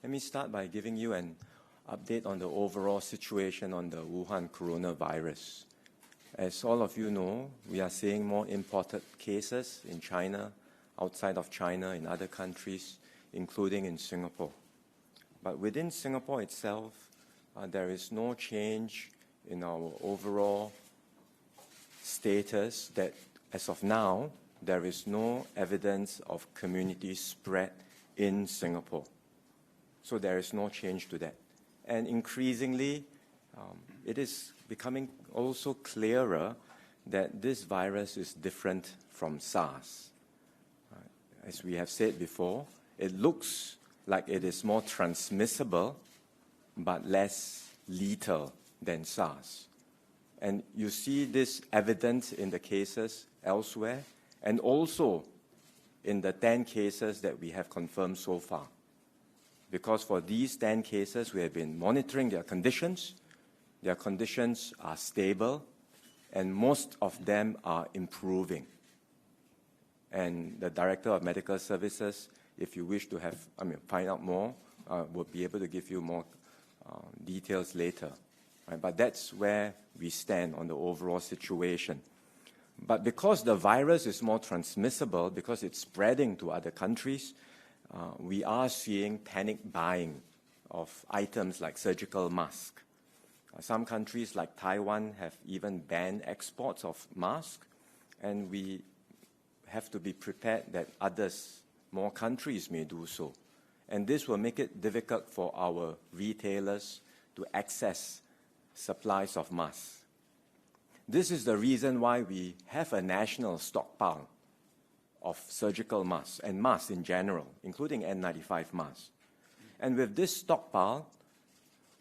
Let me start by giving you an update on the overall situation on the Wuhan coronavirus. As all of you know, we are seeing more imported cases in China, outside of China, in other countries, including in Singapore. But within Singapore itself, there is no change in our overall status that, as of now, there is no evidence of community spread in Singapore. So there is no change to that. And increasingly, it is becoming also clearer that this virus is different from SARS. As we have said before, it looks like it is more transmissible, but less lethal than SARS. And you see this evident in the cases elsewhere, and also in the 10 cases that we have confirmed so far. Because for these 10 cases, we have been monitoring their conditions. Their conditions are stable, and most of them are improving. And the Director of Medical Services, if you wish to find out more, will be able to give you more details later. Right? But that's where we stand on the overall situation. But because the virus is more transmissible, because it's spreading to other countries, we are seeing panic buying of items like surgical masks. Some countries like Taiwan have even banned exports of masks, and we have to be prepared that others, more countries may do so. And this will make it difficult for our retailers to access supplies of masks. This is the reason why we have a national stockpile of surgical masks and masks in general, including N95 masks. And with this stockpile,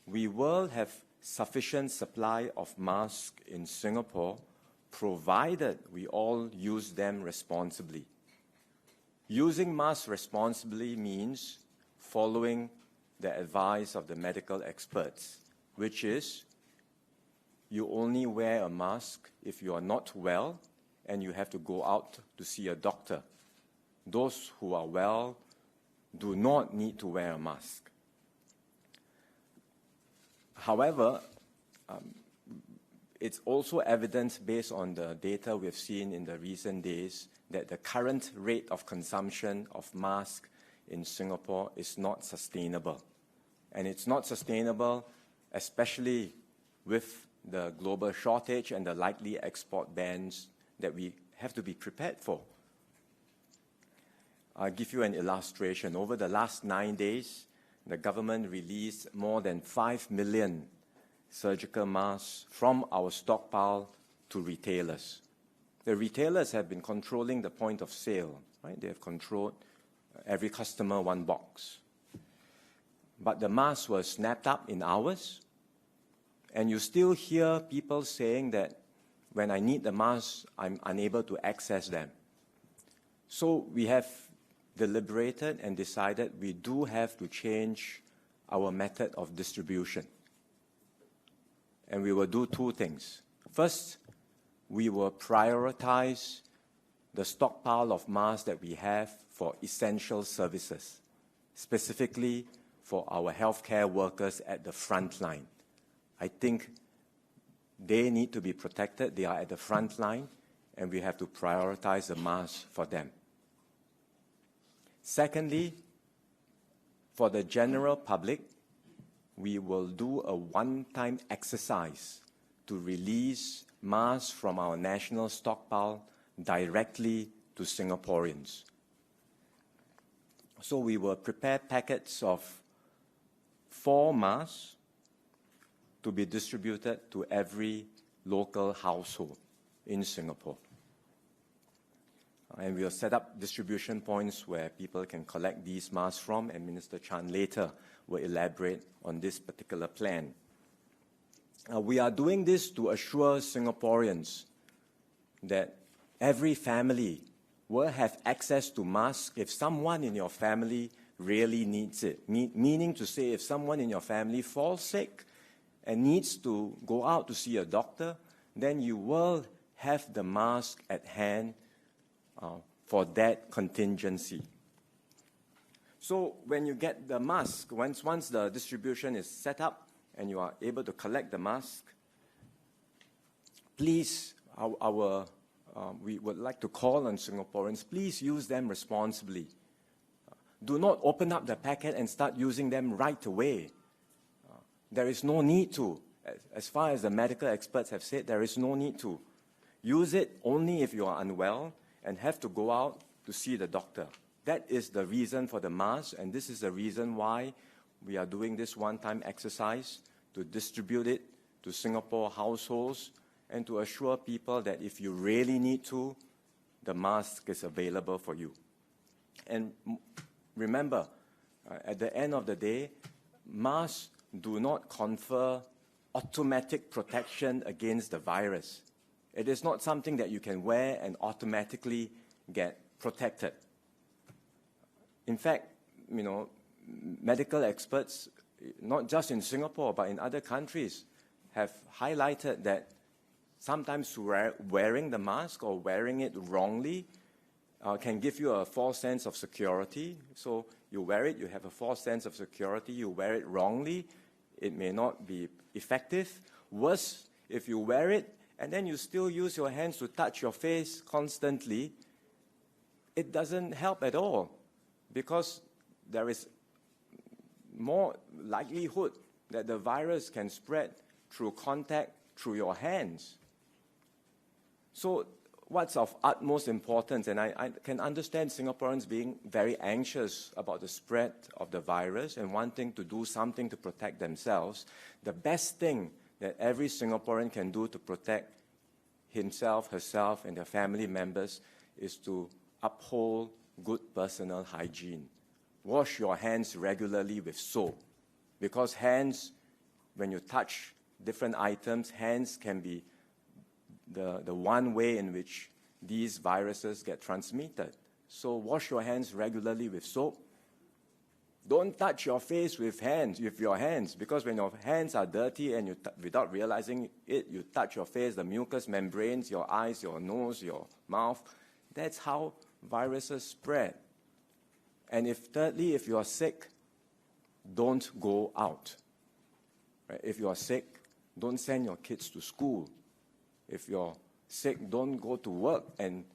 we will have sufficient supply of masks in Singapore, provided we all use them responsibly. Using masks responsibly means following the advice of the medical experts, which is you only wear a mask if you are not well and you have to go out to see a doctor. Those who are well do not need to wear a mask. However, it's also evident based on the data we've seen in the recent days that the current rate of consumption of masks in Singapore is not sustainable. And it's not sustainable, especially with the global shortage and the likely export bans that we have to be prepared for. I'll give you an illustration. Over the last 9 days, the government released more than 5 million surgical masks from our stockpile to retailers. The retailers have been controlling the point of sale, right? They have controlled every customer one box. But the masks were snapped up in hours, and you still hear people saying that when I need the masks, I'm unable to access them. So we have deliberated and decided we do have to change our method of distribution. And we will do two things. First, we will prioritize the stockpile of masks that we have for essential services, specifically for our healthcare workers at the front line. I think they need to be protected. They are at the front line, and we have to prioritize the masks for them. Secondly, for the general public, we will do a one-time exercise to release masks from our national stockpile directly to Singaporeans. So we will prepare packets of 4 masks to be distributed to every local household in Singapore. And we'll set up distribution points where people can collect these masks from, and Minister Chun later will elaborate on this particular plan. We are doing this to assure Singaporeans that every family will have access to masks if someone in your family really needs it. Meaning to say, if someone in your family falls sick and needs to go out to see a doctor, then you will have the mask at hand for that contingency. So when you get the mask, once the distribution is set up and you are able to collect the mask, please, we would like to call on Singaporeans, please use them responsibly. Do not open up the packet and start using them right away. There is no need to. As far as the medical experts have said, there is no need to. Use it only if you are unwell and have to go out to see the doctor. That is the reason for the mask, and this is the reason why we are doing this one-time exercise to distribute it to Singapore households and to assure people that if you really need to, the mask is available for you. And remember, at the end of the day, masks do not confer automatic protection against the virus. It is not something that you can wear and automatically get protected. In fact, medical experts, not just in Singapore, but in other countries, have highlighted that sometimes wearing the mask or wearing it wrongly can give you a false sense of security. So you wear it, you have a false sense of security. You wear it wrongly, it may not be effective. Worse, if you wear it and then you still use your hands to touch your face constantly, it doesn't help at all, because there is more likelihood that the virus can spread through contact through your hands. So what's of utmost importance, and I can understand Singaporeans being very anxious about the spread of the virus and wanting to do something to protect themselves, the best thing that every Singaporean can do to protect himself, herself, and their family members is to uphold good personal hygiene. Wash your hands regularly with soap, because hands, when you touch different items, hands can be the one way in which these viruses get transmitted. So wash your hands regularly with soap. Don't touch your face with your hands, because when your hands are dirty and without realizing it, you touch your face, the mucous membranes, your eyes, your nose, your mouth. That's how viruses spread. And thirdly, if you are sick, don't go out. Right? If you are sick, don't send your kids to school. If you're sick, don't go to work and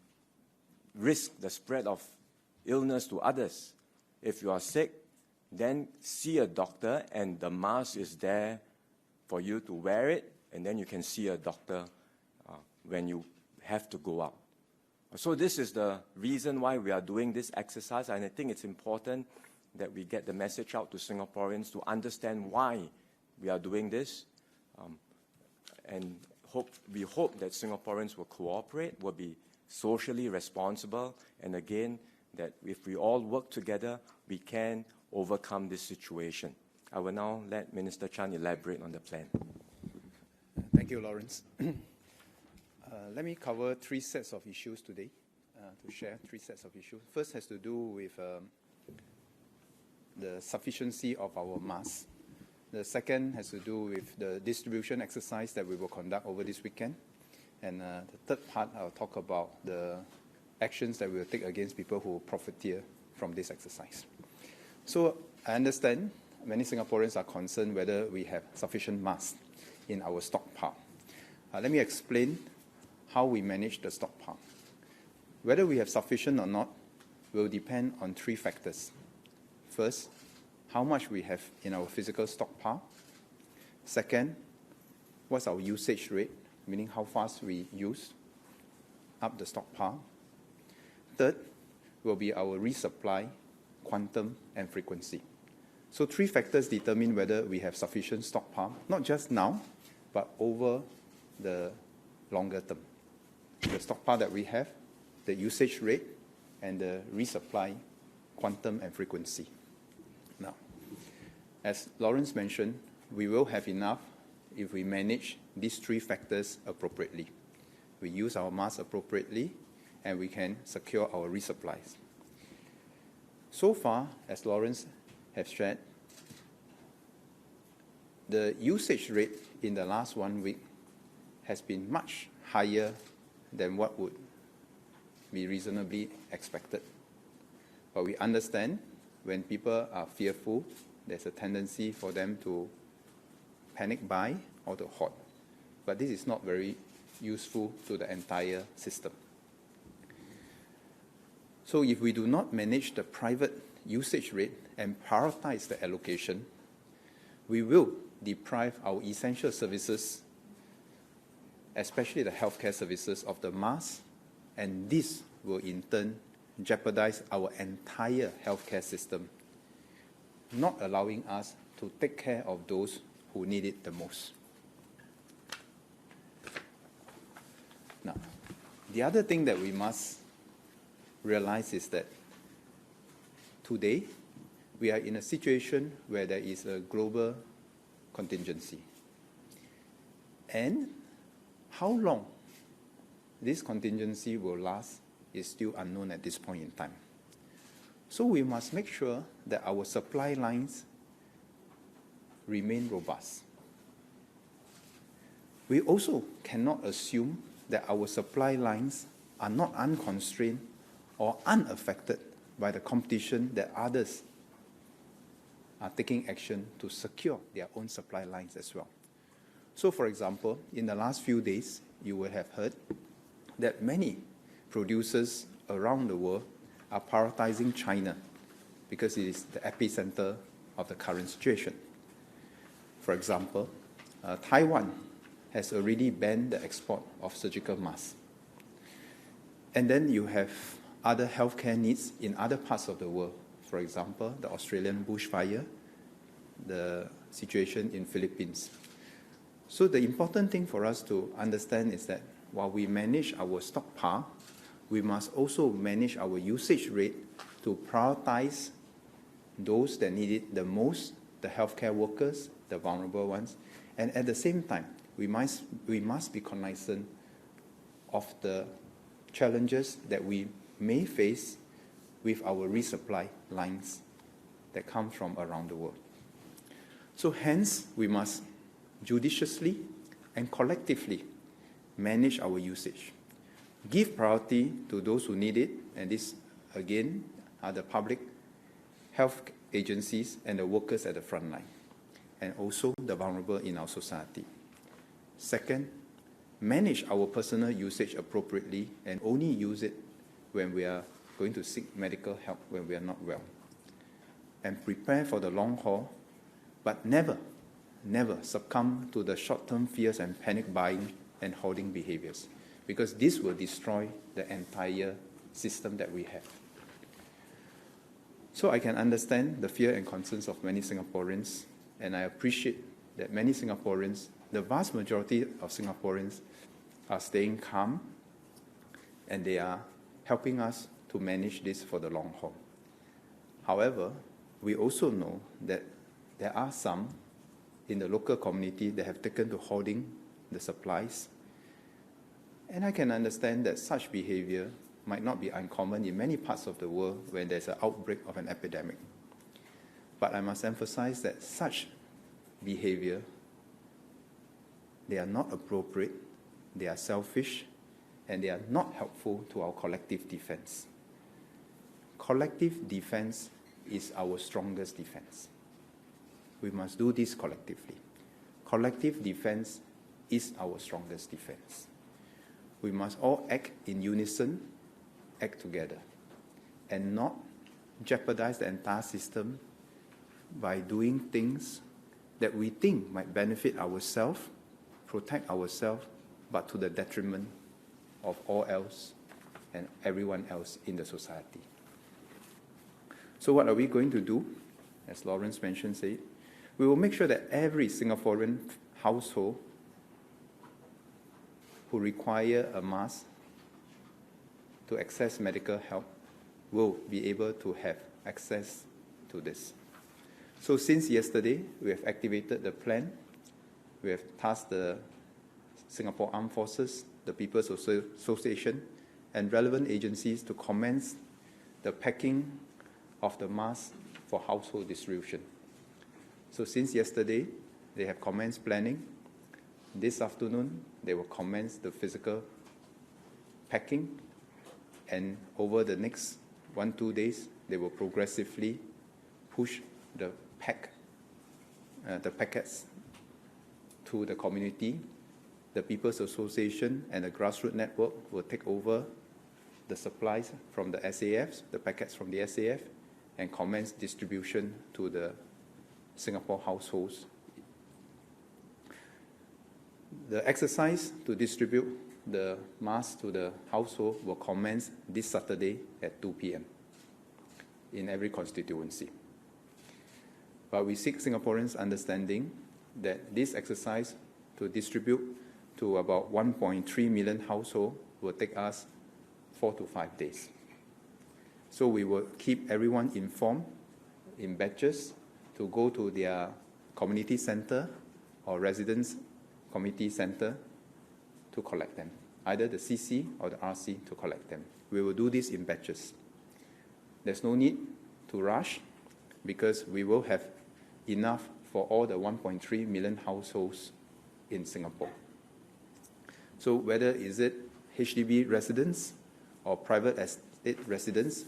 risk the spread of illness to others. If you are sick, then see a doctor, and the mask is there for you to wear it, and then you can see a doctor when you have to go out. So this is the reason why we are doing this exercise, and I think it's important that we get the message out to Singaporeans to understand why we are doing this, and we hope that Singaporeans will cooperate, will be socially responsible, and again, that if we all work together, we can overcome this situation. I will now let Minister Chun elaborate on the plan. Thank you, Lawrence. Let me cover three sets of issues today, to share three sets of issues. First has to do with the sufficiency of our masks. The second has to do with the distribution exercise that we will conduct over this weekend. And the third part, I'll talk about the actions that we will take against people who profiteer from this exercise. So I understand many Singaporeans are concerned whether we have sufficient masks in our stockpile. Let me explain how we manage the stockpile. Whether we have sufficient or not will depend on three factors. First, how much we have in our physical stockpile. Second, what's our usage rate, meaning how fast we use up the stockpile. Third will be our resupply, quantum, and frequency. So three factors determine whether we have sufficient stockpile, not just now, but over the longer term. The stockpile that we have, the usage rate, and the resupply, quantum, and frequency. Now, as Lawrence mentioned, we will have enough if we manage these three factors appropriately. We use our masks appropriately, and we can secure our resupplies. So far, as Lawrence has shared, the usage rate in the last 1 week has been much higher than what would be reasonably expected. But we understand when people are fearful, there's a tendency for them to panic buy or to hoard. But this is not very useful to the entire system. So if we do not manage the private usage rate and prioritize the allocation, we will deprive our essential services, especially the healthcare services, of the mass, and this will in turn jeopardize our entire healthcare system, not allowing us to take care of those who need it the most. Now, the other thing that we must realize is that today we are in a situation where there is a global contingency. And how long this contingency will last is still unknown at this point in time. So we must make sure that our supply lines remain robust. We also cannot assume that our supply lines are not unconstrained or unaffected by the competition that others are taking action to secure their own supply lines as well. So, for example, in the last few days, you will have heard that many producers around the world are prioritizing China because it is the epicenter of the current situation. For example, Taiwan has already banned the export of surgical masks. And then you have other healthcare needs in other parts of the world. For example, the Australian bushfire, the situation in Philippines. So the important thing for us to understand is that while we manage our stockpile, we must also manage our usage rate to prioritize those that need it the most, the healthcare workers, the vulnerable ones, and at the same time, we must be cognizant of the challenges that we may face with our resupply lines that come from around the world. So hence, we must judiciously and collectively manage our usage. Give priority to those who need it, and this, again, are the public health agencies and the workers at the front line, and also the vulnerable in our society. Second, manage our personal usage appropriately and only use it when we are going to seek medical help when we are not well. And prepare for the long haul, but never succumb to the short-term fears and panic buying and hoarding behaviors, because this will destroy the entire system that we have. So I can understand the fear and concerns of many Singaporeans, and I appreciate that many Singaporeans, the vast majority of Singaporeans, are staying calm, and they are helping us to manage this for the long haul. However, we also know that there are some in the local community that have taken to hoarding the supplies. And I can understand that such behavior might not be uncommon in many parts of the world when there's an outbreak of an epidemic. But I must emphasize that such behavior, they are not appropriate, they are selfish, and they are not helpful to our collective defense. Collective defense is our strongest defense. We must do this collectively. Collective defense is our strongest defense. We must all act in unison, act together, and not jeopardize the entire system by doing things that we think might benefit ourselves, protect ourselves, but to the detriment of all else and everyone else in the society. So what are we going to do? As Lawrence mentioned, we will make sure that every Singaporean household who require a mask to access medical help will be able to have access to this. So since yesterday, we have activated the plan. We have tasked the Singapore Armed Forces, the People's Association, and relevant agencies to commence the packing of the masks for household distribution. So since yesterday, they have commenced planning. This afternoon, they will commence the physical packing, and over the next 1-2 days, they will progressively push the packets to the community. The People's Association and the grassroots network will take over the supplies from the SAFs, the packets from the SAF, and commence distribution to the Singapore households. The exercise to distribute the masks to the household will commence this Saturday at 2 p.m. in every constituency. But we seek Singaporeans' understanding that this exercise to distribute to about 1.3 million households will take us 4 to 5 days. So we will keep everyone informed in batches to go to their community center or residence community center to collect them, either the CC or the RC to collect them. We will do this in batches. There's no need to rush because we will have enough for all the 1.3 million households in Singapore. So whether is it HDB residents or private estate residents,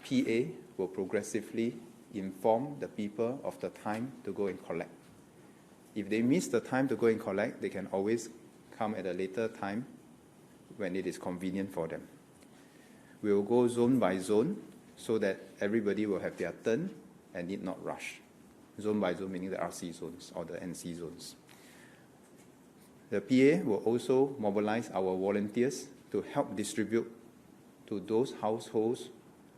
PA will progressively inform the people of the time to go and collect. If they miss the time to go and collect, they can always come at a later time when it is convenient for them. We will go zone by zone so that everybody will have their turn and need not rush. Zone by zone meaning the RC zones or the NC zones. The PA will also mobilize our volunteers to help distribute to those households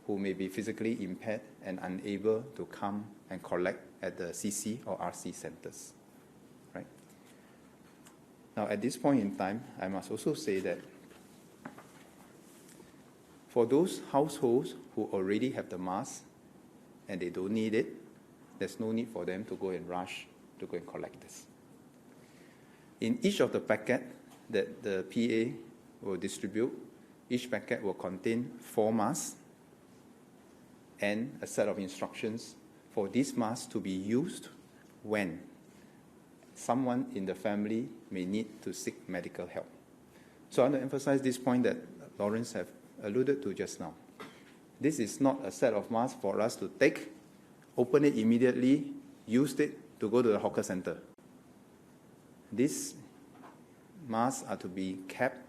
who may be physically impaired and unable to come and collect at the CC or RC centers. Right? Now, at this point in time, I must also say that for those households who already have the mask and they don't need it, there's no need for them to go and rush to go and collect this. In each of the packet that the PA will distribute, each packet will contain 4 masks and a set of instructions for these masks to be used when someone in the family may need to seek medical help. So I want to emphasize this point that Lawrence have alluded to just now. This is not a set of masks for us to take, open it immediately, use it to go to the hawker center. These masks are to be kept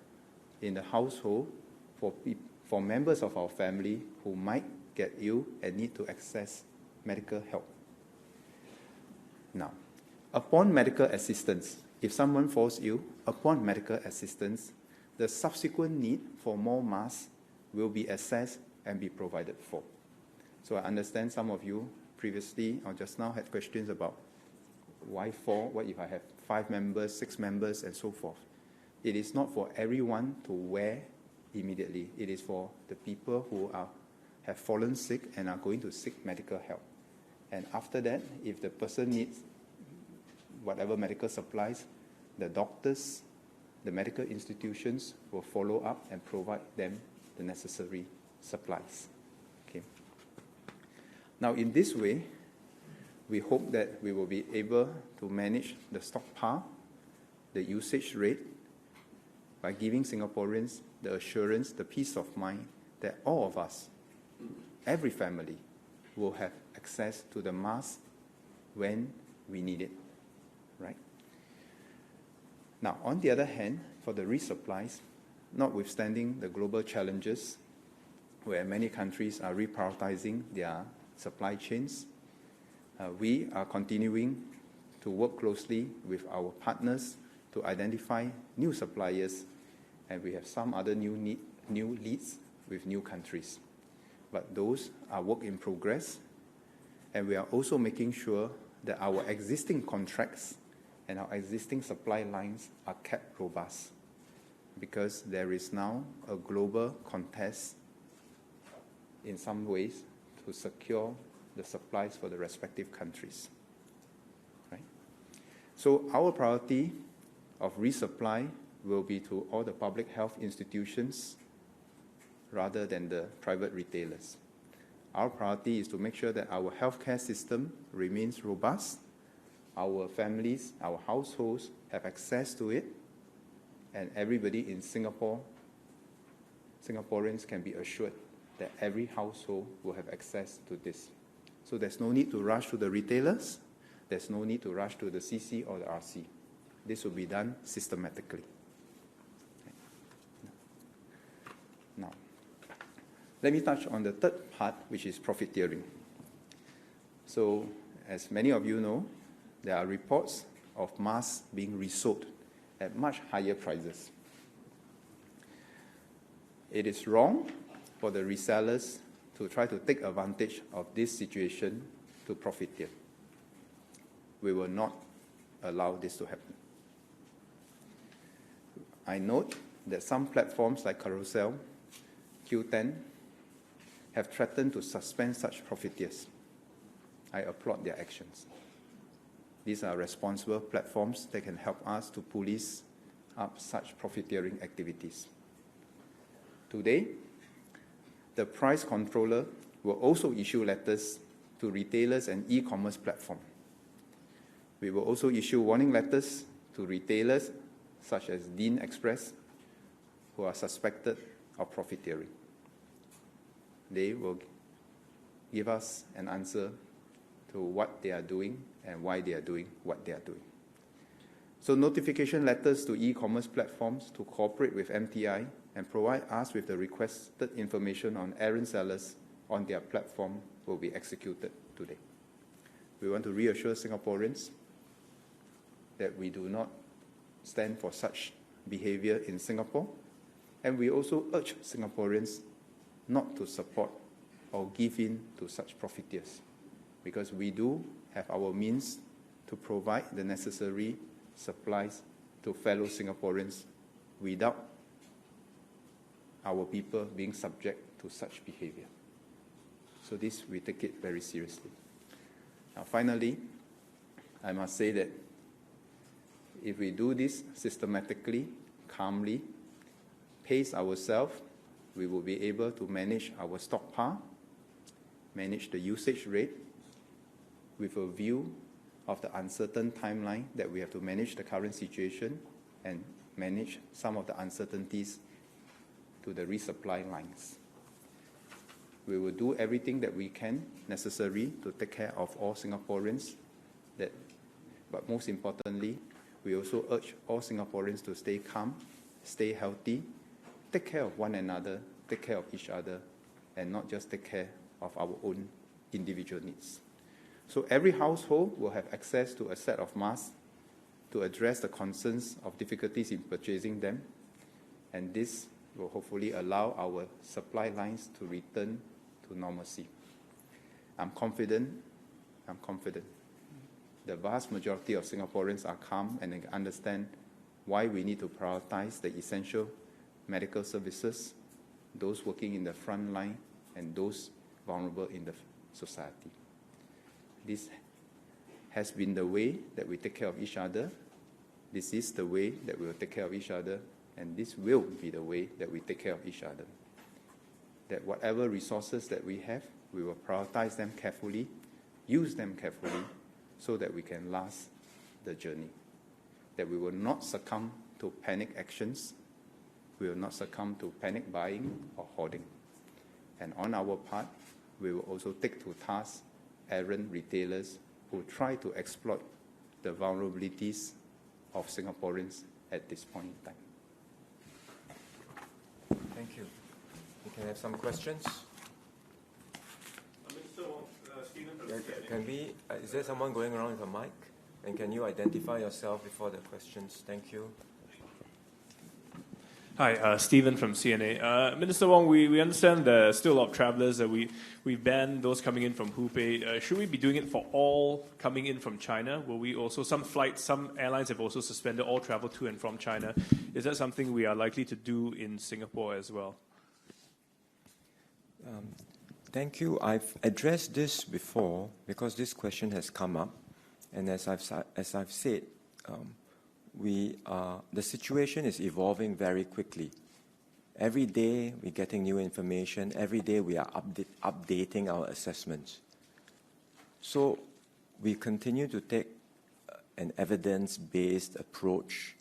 in the household for members of our family who might get ill and need to access medical help. Now, upon medical assistance, if someone falls ill, upon medical assistance, the subsequent need for more masks will be assessed and be provided for. So I understand some of you previously or just now had questions about why 4, what if I have 5 members, 6 members, and so forth. It is not for everyone to wear immediately. It is for the people who have fallen sick and are going to seek medical help. And after that, if the person needs whatever medical supplies, the doctors, the medical institutions will follow up and provide them the necessary supplies. Okay. Now, in this way, we hope that we will be able to manage the stockpile, the usage rate, by giving Singaporeans the assurance, the peace of mind that all of us, every family, will have access to the mask when we need it, right? Now, on the other hand, for the resupplies, notwithstanding the global challenges where many countries are reprioritizing their supply chains, we are continuing to work closely with our partners to identify new suppliers, and we have some other new leads with new countries. But those are work in progress, and we are also making sure that our existing contracts and our existing supply lines are kept robust, because there is now a global contest in some ways to secure the supplies for the respective countries. Right? So our priority of resupply will be to all the public health institutions rather than the private retailers. Our priority is to make sure that our healthcare system remains robust, our families, our households have access to it, and everybody in Singapore, Singaporeans can be assured that every household will have access to this. So there's no need to rush to the retailers. There's no need to rush to the CC or the RC. This will be done systematically. Now, let me touch on the third part, which is profiteering. So, as many of you know, there are reports of masks being resold at much higher prices. It is wrong for the resellers to try to take advantage of this situation to profiteer. We will not allow this to happen. I note that some platforms like Carousel, Q10, have threatened to suspend such profiteers. I applaud their actions. These are responsible platforms that can help us to police up such profiteering activities. Today, the price controller will also issue letters to retailers and e-commerce platforms. We will also issue warning letters to retailers such as Dean Express who are suspected of profiteering. They will give us an answer to what they are doing and why they are doing what they are doing. So notification letters to e-commerce platforms to cooperate with MTI and provide us with the requested information on errant sellers on their platform will be executed today. We want to reassure Singaporeans that we do not stand for such behavior in Singapore, and we also urge Singaporeans not to support or give in to such profiteers, because we do have our means to provide the necessary supplies to fellow Singaporeans without our people being subject to such behavior. So this, we take it very seriously. Now, finally, I must say that if we do this systematically, calmly, pace ourselves, we will be able to manage our stockpile, manage the usage rate, with a view of the uncertain timeline that we have to manage the current situation and manage some of the uncertainties to the resupply lines. We will do everything that we can necessary to take care of all Singaporeans, but most importantly, we also urge all Singaporeans to stay calm, stay healthy, take care of one another, take care of each other, and not just take care of our own individual needs. So every household will have access to a set of masks to address the concerns of difficulties in purchasing them, and this will hopefully allow our supply lines to return to normalcy. I'm confident. The vast majority of Singaporeans are calm and understand why we need to prioritize the essential medical services, those working in the front line, and those vulnerable in the society. This has been the way that we take care of each other. This is the way that we will take care of each other, and this will be the way that we take care of each other. That whatever resources that we have, we will prioritize them carefully, use them carefully, so that we can last the journey. That we will not succumb to panic actions, we will not succumb to panic buying or hoarding. And on our part, we will also take to task errant retailers who try to exploit the vulnerabilities of Singaporeans at this point in time. Thank you. We can have some questions. Can we, is there someone going around with a mic? And can you identify yourself before the questions? Thank you. Hi, Stephen from CNA. Minister Wong, we understand there are still a lot of travellers that we banned those coming in from Hubei. Should we be doing it for all coming in from China? Will we also, some flights, some airlines have also suspended all travel to and from China. Is that something we are likely to do in Singapore as well? Thank you. I've addressed this before because this question has come up, and as I've said, the situation is evolving very quickly. Every day we're getting new information. Every day we are updating our assessments. So we continue to take an evidence-based approach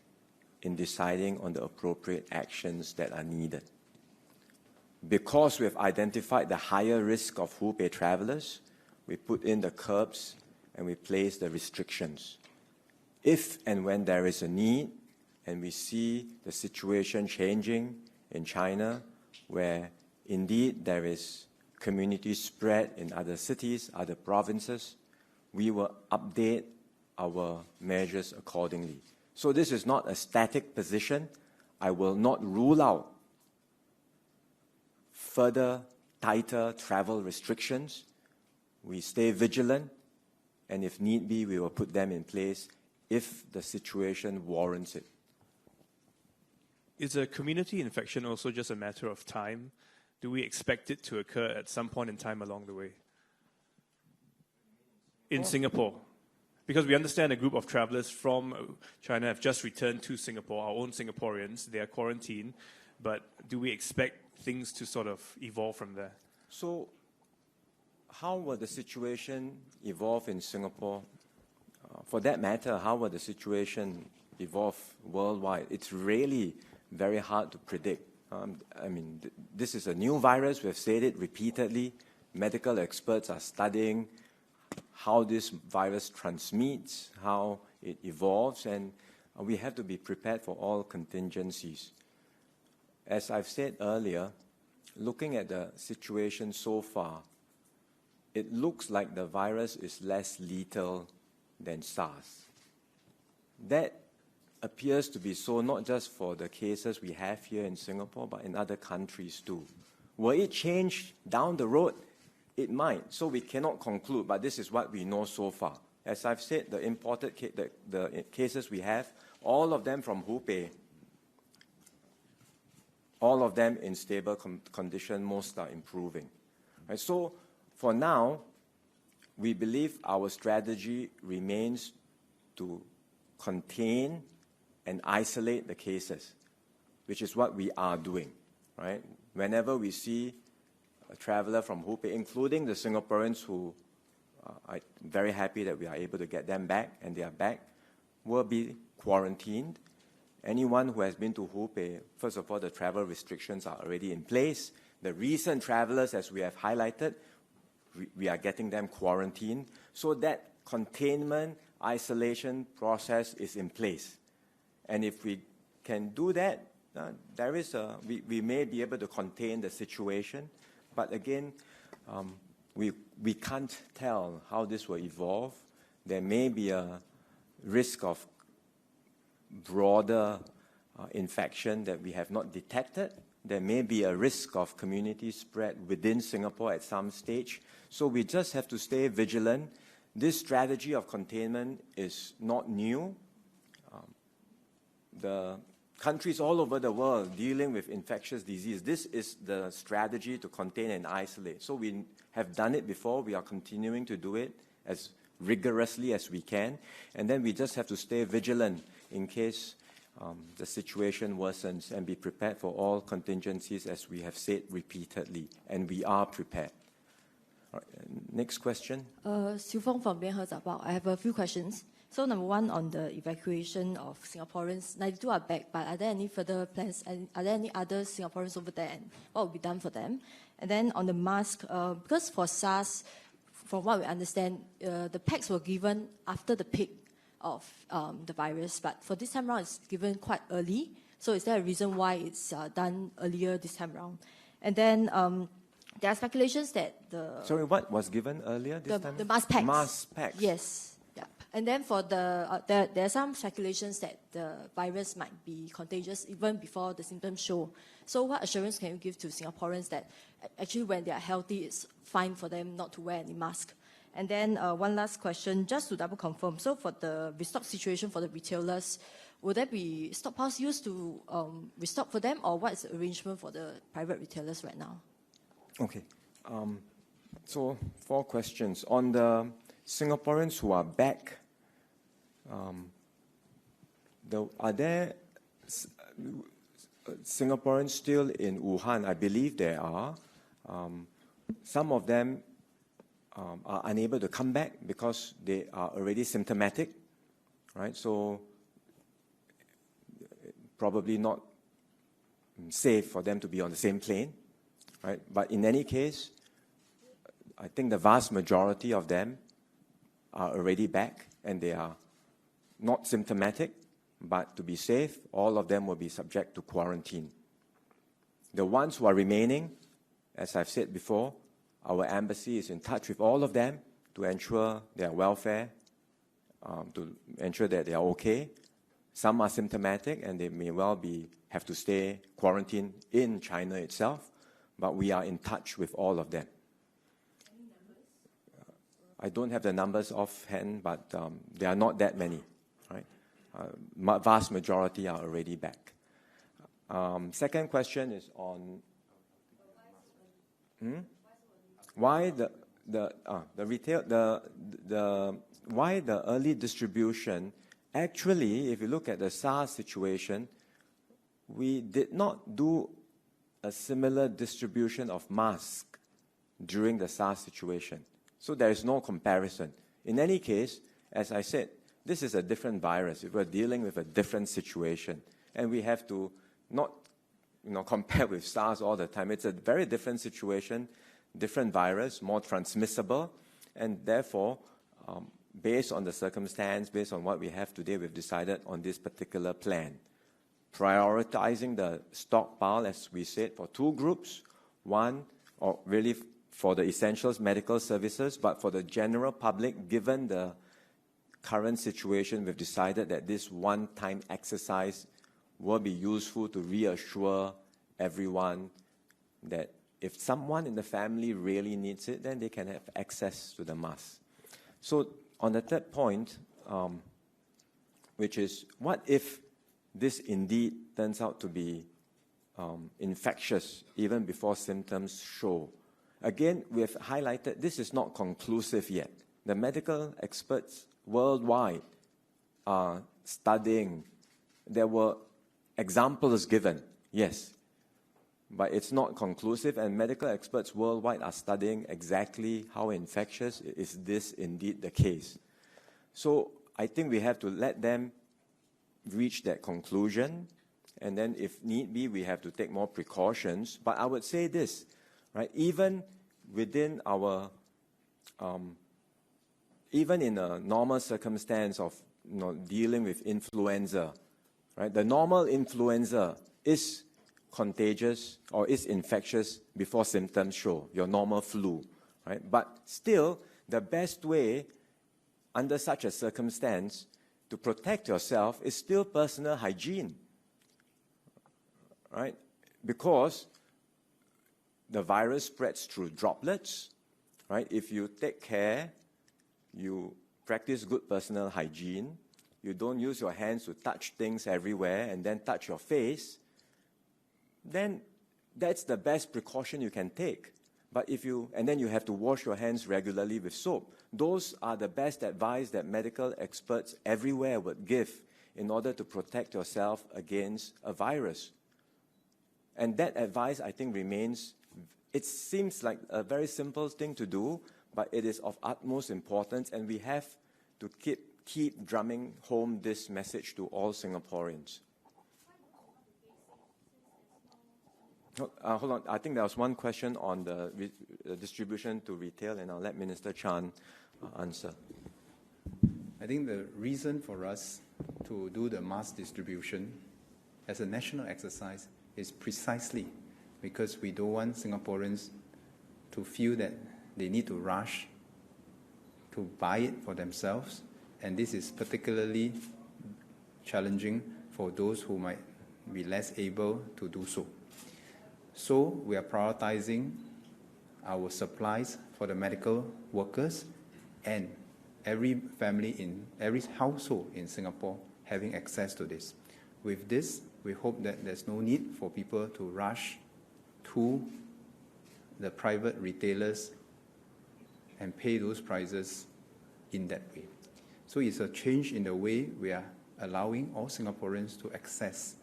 in deciding on the appropriate actions that are needed. Because we have identified the higher risk of Hubei travelers, we put in the curbs, and we place the restrictions. If and when there is a need, and we see the situation changing in China, where indeed there is community spread in other cities, other provinces, we will update our measures accordingly. So this is not a static position. I will not rule out further tighter travel restrictions. We stay vigilant, and if need be, we will put them in place if the situation warrants it. Is a community infection also just a matter of time? Do we expect it to occur at some point in time along the way? In Singapore? Because we understand a group of travelers from China have just returned to Singapore, our own Singaporeans. They are quarantined. But do we expect things to sort of evolve from there? So how will the situation evolve in Singapore? For that matter, how will the situation evolve worldwide? It's really very hard to predict. I mean, this is a new virus. We've said it repeatedly. Medical experts are studying how this virus transmits, how it evolves, and we have to be prepared for all contingencies. As I've said earlier, looking at the situation so far, it looks like the virus is less lethal than SARS. That appears to be so not just for the cases we have here in Singapore, but in other countries too. Will it change down the road? It might. So we cannot conclude, but this is what we know so far. As I've said, the imported the cases we have, all of them from Hubei, all of them in stable condition, most are improving. Right, so for now, we believe our strategy remains to contain and isolate the cases, which is what we are doing. Right? Whenever we see a traveler from Hubei, including the Singaporeans who I'm very happy that we are able to get them back, and they are back, will be quarantined. Anyone who has been to Hubei, first of all, the travel restrictions are already in place. The recent travelers, as we have highlighted, we are getting them quarantined. So that containment, isolation process is in place. And if we can do that, we may be able to contain the situation. But again, we can't tell how this will evolve. There may be a risk of broader infection that we have not detected. There may be a risk of community spread within Singapore at some stage. So we just have to stay vigilant. This strategy of containment is not new. The countries all over the world dealing with infectious disease, this is the strategy to contain and isolate. So we have done it before. We are continuing to do it as rigorously as we can. And then we just have to stay vigilant in case the situation worsens and be prepared for all contingencies, as we have said repeatedly. And we are prepared. All right, next question. Siu Fong from Bianhe Zapao. I have a few questions. So number one, on the evacuation of Singaporeans, 92 are back, but are there any further plans? And are there any other Singaporeans over there? And what will be done for them? And then on the mask, because for SARS, from what we understand, the packs were given after the peak of the virus, but for this time around, it's given quite early. So is there a reason why it's done earlier this time around? And then there are speculations that the... Sorry, what was given earlier this time? The mask packs. Mask packs. Yes. Yeah. And then for the... there are some speculations that the virus might be contagious even before the symptoms show. So what assurance can you give to Singaporeans that actually when they are healthy, it's fine for them not to wear any mask? And then one last question, just to double confirm. So for the restock situation for the retailers, will there be stockpiles used to restock for them, or what is the arrangement for the private retailers right now? Okay. So 4 questions. On the Singaporeans who are back, are there Singaporeans still in Wuhan? I believe there are. Some of them are unable to come back because they are already symptomatic, right? So probably not safe for them to be on the same plane, right? But in any case, I think the vast majority of them are already back, and they are not symptomatic, but to be safe, all of them will be subject to quarantine. The ones who are remaining, as I've said before, our embassy is in touch with all of them to ensure their welfare, to ensure that they are okay. Some are symptomatic and they may well have to stay quarantined in China itself, but we are in touch with all of them. Any numbers? I don't have the numbers offhand, but there are not that many, right? Vast majority are already back. Second question is on why why the early distribution. Actually, if you look at the SARS situation, we did not do a similar distribution of masks during the SARS situation. So there is no comparison. In any case, as I said, this is a different virus. We're dealing with a different situation. And we have to not compare with SARS all the time. It's a very different situation, different virus, more transmissible. And therefore, based on the circumstance, based on what we have today, we've decided on this particular plan. Prioritizing the stockpile, as we said, for two groups. One, or really for the essentials medical services, but for the general public, given the current situation, we've decided that this one-time exercise will be useful to reassure everyone that if someone in the family really needs it, then they can have access to the mask. So on the third point, which is, what if this indeed turns out to be infectious even before symptoms show? Again, we have highlighted this is not conclusive yet. The medical experts worldwide are studying. There were examples given, yes, but it's not conclusive, and medical experts worldwide are studying exactly how infectious is this indeed the case. So I think we have to let them reach that conclusion, and then if need be, we have to take more precautions. But I would say this, right? Even within our, even in a normal circumstance of dealing with influenza, right? The normal influenza is contagious or is infectious before symptoms show, your normal flu, right? But still, the best way under such a circumstance to protect yourself is still personal hygiene, right? Because the virus spreads through droplets, right? If you take care, you practice good personal hygiene, you don't use your hands to touch things everywhere and then touch your face, then that's the best precaution you can take. But and then you have to wash your hands regularly with soap. Those are the best advice that medical experts everywhere would give in order to protect yourself against a virus. And that advice, I think, remains. It seems like a very simple thing to do, but it is of utmost importance, and we have to keep drumming home this message to all Singaporeans. Hold on. I think there was one question on the distribution to retail, and I'll let Minister Chan answer. I think the reason for us to do the mass distribution as a national exercise is precisely because we don't want Singaporeans to feel that they need to rush to buy it for themselves, and this is particularly challenging for those who might be less able to do so. So we are prioritizing our supplies for the medical workers and every family in every household in Singapore having access to this. With this, we hope that there's no need for people to rush to the private retailers and pay those prices in that way. So it's a change in the way we are allowing all Singaporeans to access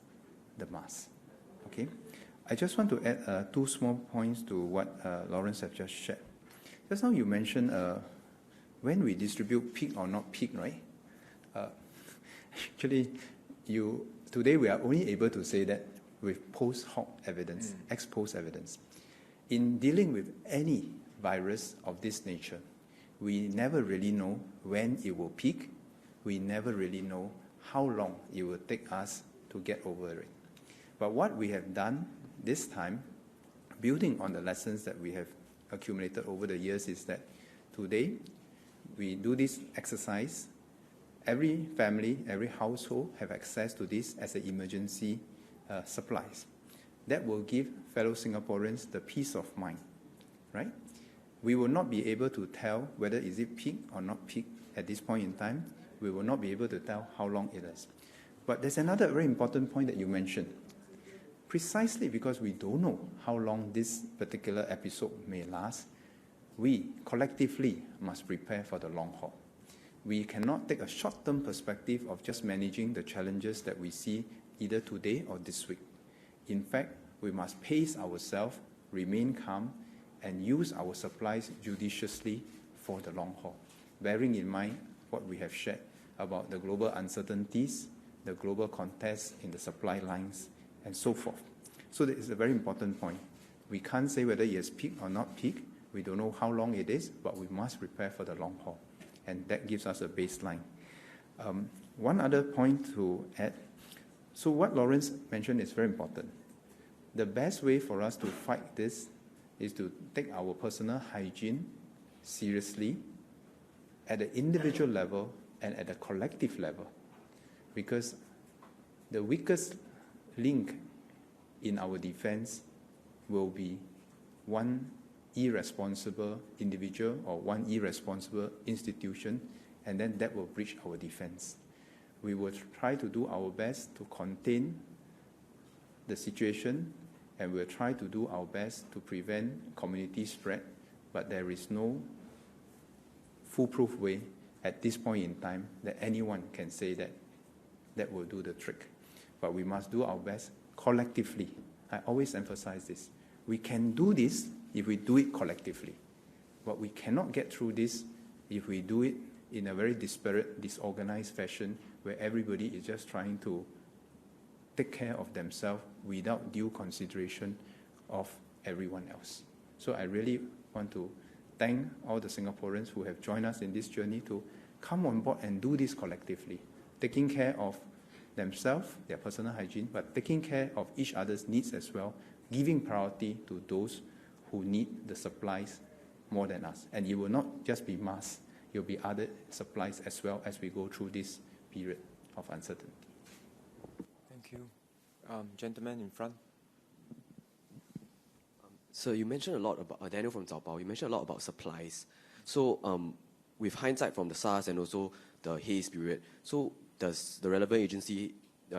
the mask. Okay? I just want to add two small points to what Lawrence has just shared. Just now you mentioned when we distribute peak or not peak, right? Actually, today we are only able to say that with post hoc evidence, ex post evidence. In dealing with any virus of this nature. We never really know when it will peak. We never really know how long it will take us to get over it. But what we have done this time, building on the lessons that we have accumulated over the years, is that today we do this exercise. Every family, every household have access to this as an emergency supplies. That will give fellow Singaporeans the peace of mind, right? We will not be able to tell whether is it peak or not peak at this point in time. We will not be able to tell how long it is. But there's another very important point that you mentioned. Precisely because we don't know how long this particular episode may last, we collectively must prepare for the long haul. We cannot take a short-term perspective of just managing the challenges that we see either today or this week. In fact, we must pace ourselves, remain calm, and use our supplies judiciously for the long haul, bearing in mind what we have shared about the global uncertainties, the global context in the supply lines, and so forth. So that is a very important point. We can't say whether it has peaked or not peaked. We don't know how long it is, but we must prepare for the long haul. And that gives us a baseline. One other point to add. So what Lawrence mentioned is very important. The best way for us to fight this is to take our personal hygiene seriously at the individual level and at the collective level. Because the weakest link in our defense will be one irresponsible individual or one irresponsible institution, and then that will breach our defense. We will try to do our best to contain the situation, and we'll try to do our best to prevent community spread, but there is no foolproof way at this point in time that anyone can say that that will do the trick. But we must do our best collectively. I always emphasize this. We can do this if we do it collectively. But we cannot get through this if we do it in a very disparate, disorganized fashion where everybody is just trying to take care of themselves without due consideration of everyone else. So I really want to thank all the Singaporeans who have joined us in this journey to come on board and do this collectively, taking care of themselves, their personal hygiene, but taking care of each other's needs as well, giving priority to those who need the supplies more than us. And it will not just be masks, it will be other supplies as well as we go through this period of uncertainty. Thank you. Gentleman in front. So you mentioned a lot about, Daniel from Zaobao, you mentioned a lot about supplies. So with hindsight from the SARS and also the haze period, so does the relevant agency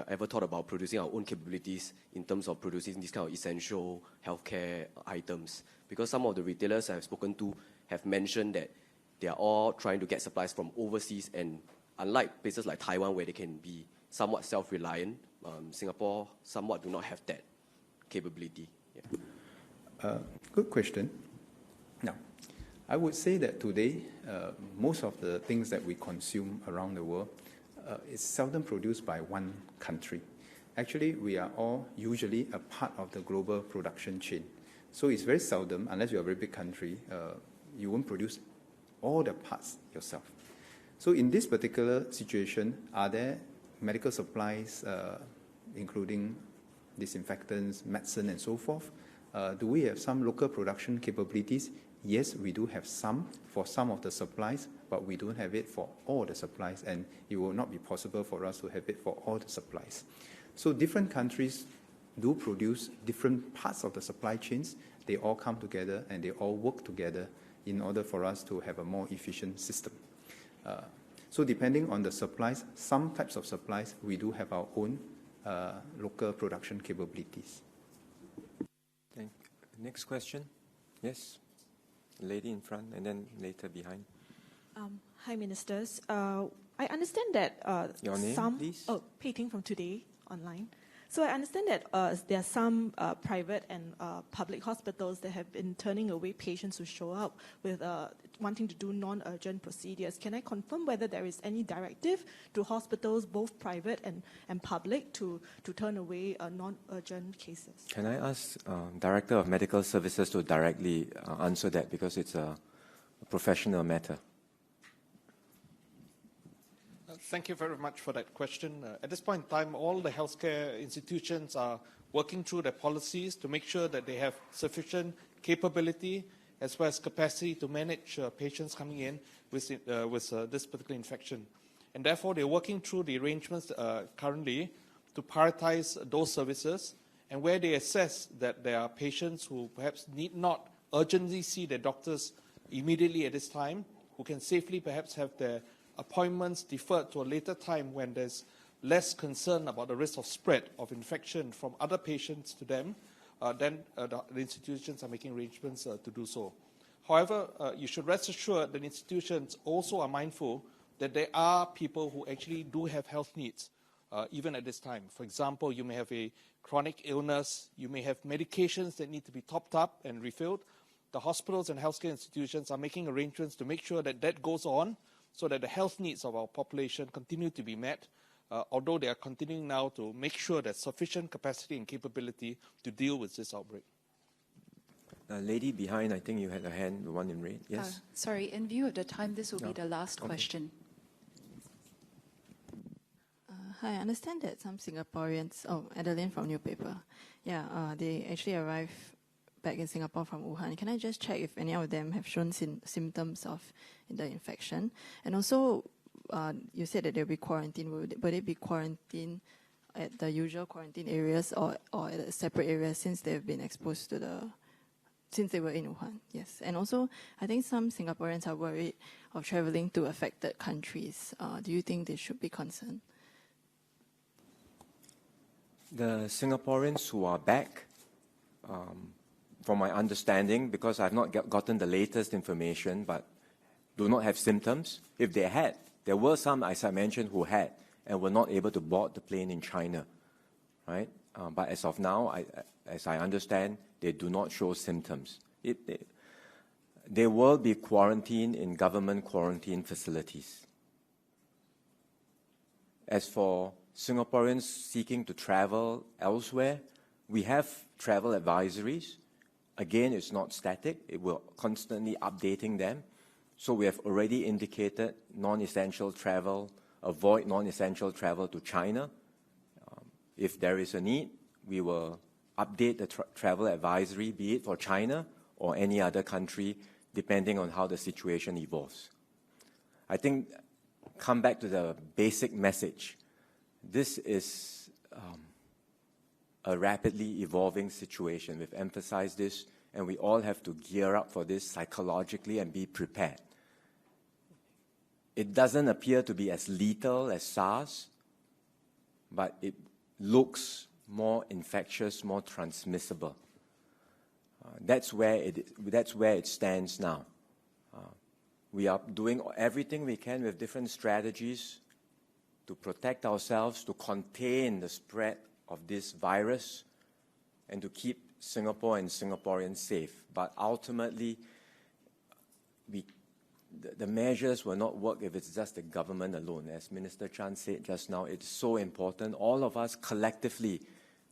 ever thought about producing our own capabilities in terms of producing these kind of essential healthcare items? Because some of the retailers I've spoken to have mentioned that they are all trying to get supplies from overseas, and unlike places like Taiwan where they can be somewhat self-reliant, Singapore somewhat do not have that capability. Yeah. Good question. Now, I would say that today, most of the things that we consume around the world is seldom produced by one country. Actually, we are all usually a part of the global production chain. So it's very seldom, unless you're a very big country, you won't produce all the parts yourself. So in this particular situation, are there medical supplies, including disinfectants, medicine, and so forth? Do we have some local production capabilities? Yes, we do have some for some of the supplies, but we don't have it for all the supplies, and it will not be possible for us to have it for all the supplies. So different countries do produce different parts of the supply chains. They all come together and they all work together in order for us to have a more efficient system. So depending on the supplies, some types of supplies, we do have our own local production capabilities. Next question. Yes. Lady in front and then later behind. Hi, Ministers. I understand that Your name, some... please? Oh, Pei Ting from Today Online. So I understand that there are some private and public hospitals that have been turning away patients who show up with wanting to do non-urgent procedures. Can I confirm whether there is any directive to hospitals, both private and public, to turn away non-urgent cases? Can I ask Director of Medical Services to directly answer that, because it's a professional matter? Thank you very much for that question. At this point in time, all the healthcare institutions are working through their policies to make sure that they have sufficient capability as well as capacity to manage patients coming in with this particular infection. And therefore, they're working through the arrangements currently to prioritize those services, and where they assess that there are patients who perhaps need not urgently see their doctors immediately at this time, who can safely perhaps have their appointments deferred to a later time when there's less concern about the risk of spread of infection from other patients to them, then the institutions are making arrangements to do so. However, you should rest assured that institutions also are mindful that there are people who actually do have health needs, even at this time. For example, you may have a chronic illness, you may have medications that need to be topped up and refilled. The hospitals and healthcare institutions are making arrangements to make sure that that goes on, so that the health needs of our population continue to be met, although they are continuing now to make sure there's sufficient capacity and capability to deal with this outbreak. Lady behind, I think you had a hand, the one in red. Yes? Sorry, in view of the time, this will be the last question. Hi, I understand that some Singaporeans, Adeline from New Paper, they actually arrived back in Singapore from Wuhan. Can I just check if any of them have shown symptoms of the infection? And also, you said that they'll be quarantined. Will they be quarantined at the usual quarantine areas or at a separate area since they've been exposed to since they were in Wuhan? Yes. And also, I think some Singaporeans are worried of traveling to affected countries. Do you think they should be concerned? The Singaporeans who are back, from my understanding, because I've not gotten the latest information, but do not have symptoms. If they had, there were some, as I mentioned, who had and were not able to board the plane in China, right? But as of now, as I understand, they do not show symptoms. They will be quarantined in government quarantine facilities. As for Singaporeans seeking to travel elsewhere, we have travel advisories. Again, it's not static. It will constantly updating them. So we have already indicated non-essential travel, avoid non-essential travel to China. If there is a need, we will update the travel advisory, be it for China or any other country, depending on how the situation evolves. I think, come back to the basic message. This is a rapidly evolving situation. We've emphasized this, and we all have to gear up for this psychologically and be prepared. It doesn't appear to be as lethal as SARS, but it looks more infectious, more transmissible. That's where it stands now. We are doing everything we can with different strategies to protect ourselves, to contain the spread of this virus, and to keep Singapore and Singaporeans safe. But ultimately, the measures will not work if it's just the government alone. As Minister Chun said just now, it's so important. All of us collectively,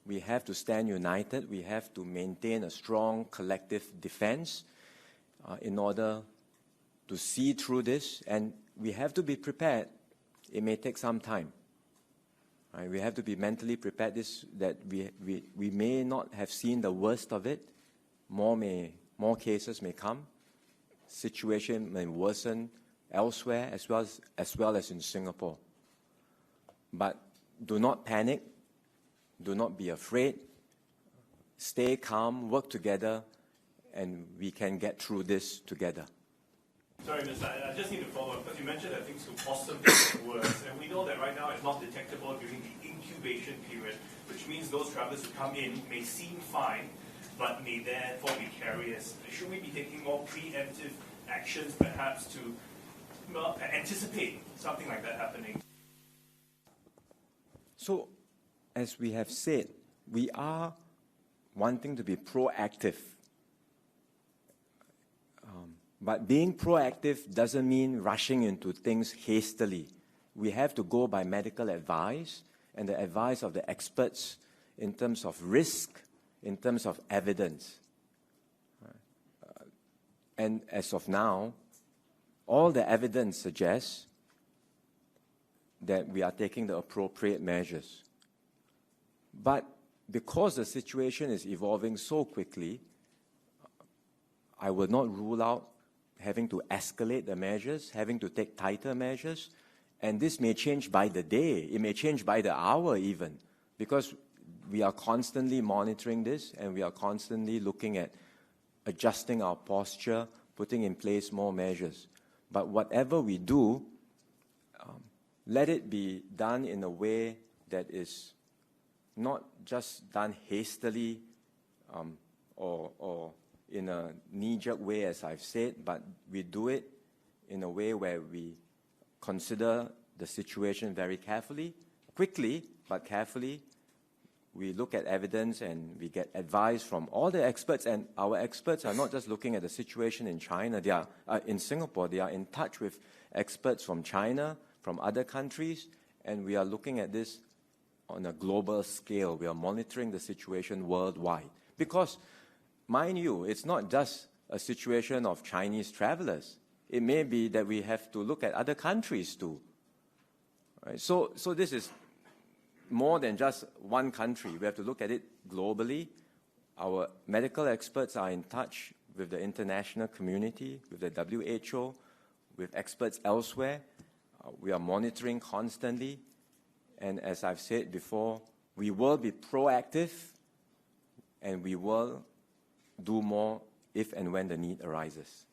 we have to stand united. We have to maintain a strong collective defense in order to see through this. And we have to be prepared. It may take some time. Right? We have to be mentally prepared that we may not have seen the worst of it. More cases may come. Situation may worsen elsewhere as well as in Singapore. But do not panic. Do not be afraid. Stay calm, work together, and we can get through this together. Sorry, Minister, I just need to follow up, because you mentioned that things could possibly get worse, and we know that right now it's not detectable during the incubation period, which means those travelers who come in may seem fine, but may therefore be carriers. Should we be taking more preemptive actions, perhaps, to anticipate something like that happening? So, as we have said, we are wanting to be proactive. But being proactive doesn't mean rushing into things hastily. We have to go by medical advice and the advice of the experts in terms of risk, in terms of evidence. And as of now, all the evidence suggests that we are taking the appropriate measures. But because the situation is evolving so quickly, I will not rule out having to escalate the measures, having to take tighter measures, and this may change by the day, it may change by the hour even, because we are constantly monitoring this and we are constantly looking at adjusting our posture, putting in place more measures. But whatever we do, let it be done in a way that is not just done hastily or in a knee-jerk way, as I've said, but we do it in a way where we consider the situation very carefully, quickly, but carefully. We look at evidence and we get advice from all the experts, and our experts are not just looking at the situation in China, they are in Singapore, they are in touch with experts from China, from other countries, and we are looking at this on a global scale. We are monitoring the situation worldwide. Because, mind you, it's not just a situation of Chinese travelers. It may be that we have to look at other countries too. Right? So this is more than just one country. We have to look at it globally. Our medical experts are in touch with the international community, with the WHO, with experts elsewhere. We are monitoring constantly. And as I've said before, we will be proactive and we will do more if and when the need arises.